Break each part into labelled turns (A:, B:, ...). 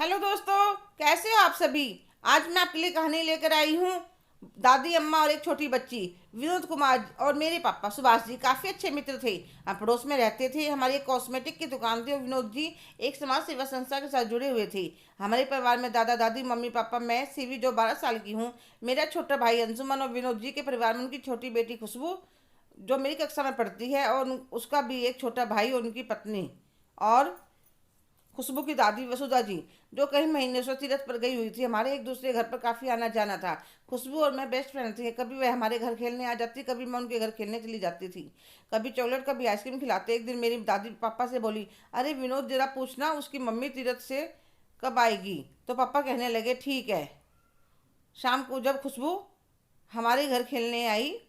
A: Hello दोस्तों, कैसे हो आप सभी। आज मैं आपके लिए कहानी लेकर आई हूँ। दादी अम्मा और एक छोटी बच्ची। विनोद कुमार और मेरे पापा सुभाष जी काफ़ी अच्छे मित्र थे। हम पड़ोस में रहते थे। हमारी एक कॉस्मेटिक की दुकान थी और विनोद जी एक समाज सेवा संस्था के साथ जुड़े हुए थे। हमारे परिवार में दादा दादी, मम्मी पापा, मैं सीवी जो 12 साल की हूँ, मेरा छोटा भाई अंजुमन और विनोद जी के परिवार में उनकी छोटी बेटी खुशबू जो मेरी कक्षा में पढ़ती है, और उसका भी एक छोटा भाई और उनकी पत्नी, और खुशबू की दादी वसुधा जी जो कई महीने से तीरथ पर गई हुई थी। हमारे एक दूसरे घर पर काफ़ी आना जाना था। खुशबू और मैं बेस्ट फ्रेंड थी। कभी वह हमारे घर खेलने आ जाती, कभी मैं उनके घर खेलने चली जाती थी। कभी चॉकलेट, कभी आइसक्रीम खिलाते। एक दिन मेरी दादी पापा से बोली, अरे विनोद, जरा पूछना उसकी मम्मी तीरथ से कब आएगी। तो पापा कहने लगे, ठीक है। शाम को जब खुशबू हमारे घर खेलने आई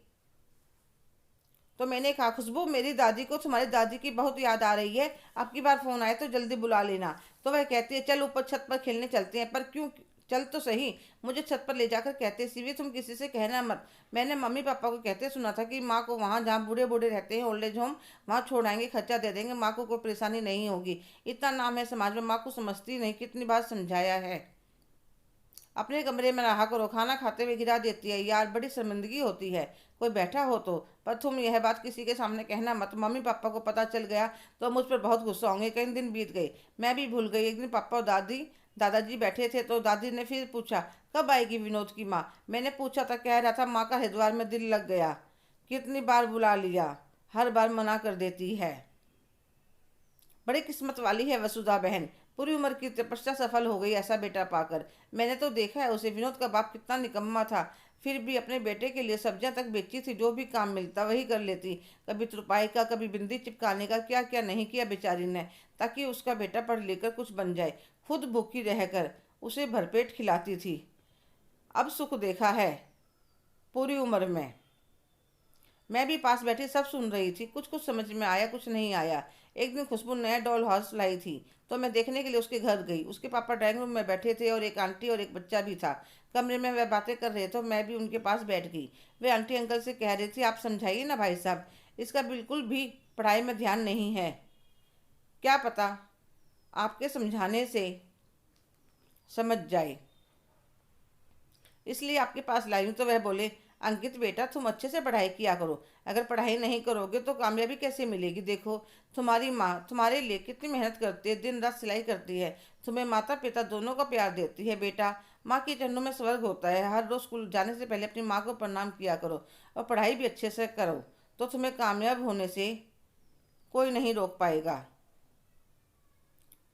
A: तो मैंने कहा, खुशबू, मेरी दादी को तुम्हारी दादी की बहुत याद आ रही है। अब की बार फोन आए तो जल्दी बुला लेना। तो वह कहती है, चल ऊपर छत पर खेलने चलते हैं। पर क्यों, चल तो सही। मुझे छत पर ले जाकर कहते, सीवी तुम किसी से कहना मत। मैंने मम्मी पापा को कहते सुना था कि माँ को वहाँ जहाँ बूढ़े बूढ़े रहते हैं, ओल्ड एज होम, वहाँ छोड़ आएंगे, खर्चा दे देंगे, माँ को कोई परेशानी नहीं होगी। इतना नाम है समाज में, माँ को समझती नहीं। कितनी बार समझाया है। अपने कमरे में रहा करो, खाना खाते हुए गिरा देती है यार, बड़ी शर्मिंदगी होती है। कोई बैठा हो तो। पर तुम यह बात किसी के सामने कहना मत। मम्मी पापा को पता चल गया तो मुझ पर बहुत गुस्सा होंगे। कई दिन बीत गए, मैं भी भूल गई। एक दिन पापा और दादाजी बैठे थे तो दादी ने फिर पूछा, कब आएगी विनोद की माँ। मैंने पूछा था, कह रहा था माँ का हरिद्वार में दिल लग गया। कितनी बार बुला लिया, हर बार मना कर देती है। बड़ी किस्मत वाली है वसुधा बहन, पूरी उम्र की तपस्या सफल हो गई ऐसा बेटा पाकर। मैंने तो देखा है उसे। विनोद का बाप कितना निकम्मा था, फिर भी अपने बेटे के लिए सब्जियां तक बेची थी। जो भी काम मिलता वही कर लेती। कभी तुरपाई का, कभी बिंदी चिपकाने का, क्या क्या नहीं किया बेचारी ने, ताकि उसका बेटा पढ़ लिखकर कुछ बन जाए। खुद भूखी रहकर उसे भरपेट खिलाती थी। अब सुख देखा है पूरी उम्र में। मैं भी पास बैठी सब सुन रही थी। कुछ कुछ समझ में आया, कुछ नहीं आया। एक दिन खुशबू नया डॉल हाउस लाई थी तो मैं देखने के लिए उसके घर गई। उसके पापा ड्राइंग रूम में बैठे थे और एक आंटी और एक बच्चा भी था। कमरे में वह बातें कर रहे थे तो मैं भी उनके पास बैठ गई। वे आंटी अंकल से कह रही थी, आप समझाइए ना भाई साहब, इसका बिल्कुल भी पढ़ाई में ध्यान नहीं है। क्या पता आपके समझाने से समझ जाए, इसलिए आपके पास लाई हूँ। तो वह बोले, अंकित बेटा, तुम अच्छे से पढ़ाई किया करो। अगर पढ़ाई नहीं करोगे तो कामयाबी कैसे मिलेगी। देखो, तुम्हारी माँ तुम्हारे लिए कितनी मेहनत करती है, दिन रात सिलाई करती है, तुम्हें माता पिता दोनों का प्यार देती है। बेटा, माँ के चरणों में स्वर्ग होता है। हर रोज स्कूल जाने से पहले अपनी माँ को प्रणाम किया करो और पढ़ाई भी अच्छे से करो, तो तुम्हें कामयाब होने से कोई नहीं रोक पाएगा।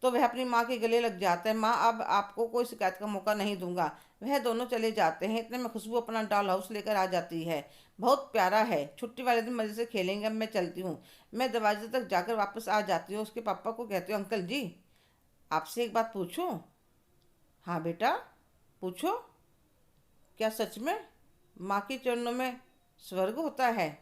A: तो वह अपनी माँ के गले लग जाता है। माँ, अब आपको कोई शिकायत का मौका नहीं दूंगा। वह दोनों चले जाते हैं। इतने में खुशबू अपना डॉल हाउस लेकर आ जाती है। बहुत प्यारा है, छुट्टी वाले दिन मज़े से खेलेंगे। अब मैं चलती हूँ। मैं दरवाजे तक जाकर वापस आ जाती हूँ। उसके पापा को कहती हूँ, अंकल जी, आपसे एक बात पूछूं। हाँ बेटा, पूछो। क्या सच में माँ के चरणों में स्वर्ग होता है।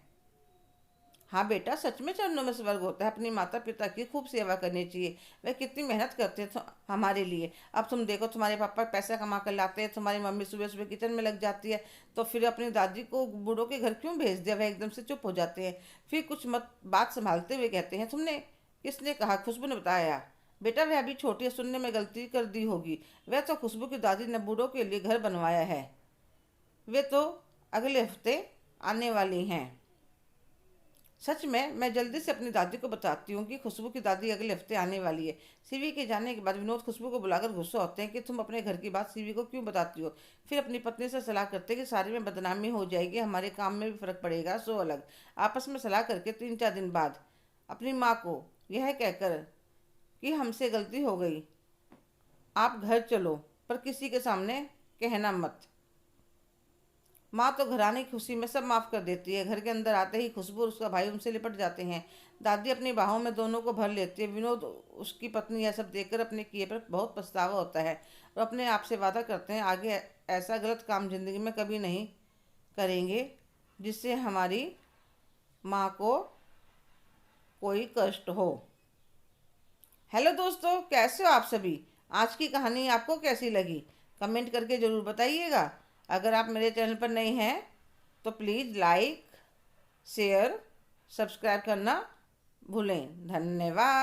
A: हाँ बेटा, सच में चरणों में स्वर्ग होता है। अपनी माता पिता की खूब सेवा करनी चाहिए। वे कितनी मेहनत करते हैं हमारे लिए। अब तुम देखो, तुम्हारे पापा पैसा कमा कर लाते हैं, तुम्हारी मम्मी सुबह सुबह किचन में लग जाती है, तो फिर अपनी दादी को बूढ़ों के घर क्यों भेज दिया। वह एकदम से चुप हो जाते हैं। फिर कुछ मत बात संभालते हुए कहते हैं, तुमने, किसने कहा। खुशबू ने बताया। बेटा, वह अभी छोटी है, सुनने में गलती कर दी होगी। वह तो खुशबू की दादी ने बूढ़ों के लिए घर बनवाया है। वे तो अगले हफ्ते आने वाली हैं। सच में, मैं जल्दी से अपनी दादी को बताती हूँ कि खुशबू की दादी अगले हफ्ते आने वाली है। सीवी के जाने के बाद विनोद खुशबू को बुलाकर गुस्सा होते हैं कि तुम अपने घर की बात सीवी को क्यों बताती हो। फिर अपनी पत्नी से सलाह करते हैं कि सारे में बदनामी हो जाएगी, हमारे काम में भी फर्क पड़ेगा, सो अलग। आपस में सलाह करके 3-4 दिन बाद अपनी माँ को यह कहकर कि हमसे गलती हो गई, आप घर चलो, पर किसी के सामने कहना मत। माँ तो घराने की खुशी में सब माफ कर देती है। घर के अंदर आते ही खुशबू और उसका भाई उनसे लिपट जाते हैं। दादी अपनी बाहों में दोनों को भर लेती है। विनोद उसकी पत्नी यह सब देखकर अपने किए पर बहुत पछतावा होता है और अपने आप से वादा करते हैं, आगे ऐसा गलत काम जिंदगी में कभी नहीं करेंगे जिससे हमारी माँ को कोई कष्ट हो। हेलो दोस्तों, कैसे हो आप सभी। आज की कहानी आपको कैसी लगी, कमेंट करके ज़रूर बताइएगा। अगर आप मेरे चैनल पर नए हैं तो प्लीज़ लाइक, शेयर, सब्सक्राइब करना भूलें। धन्यवाद।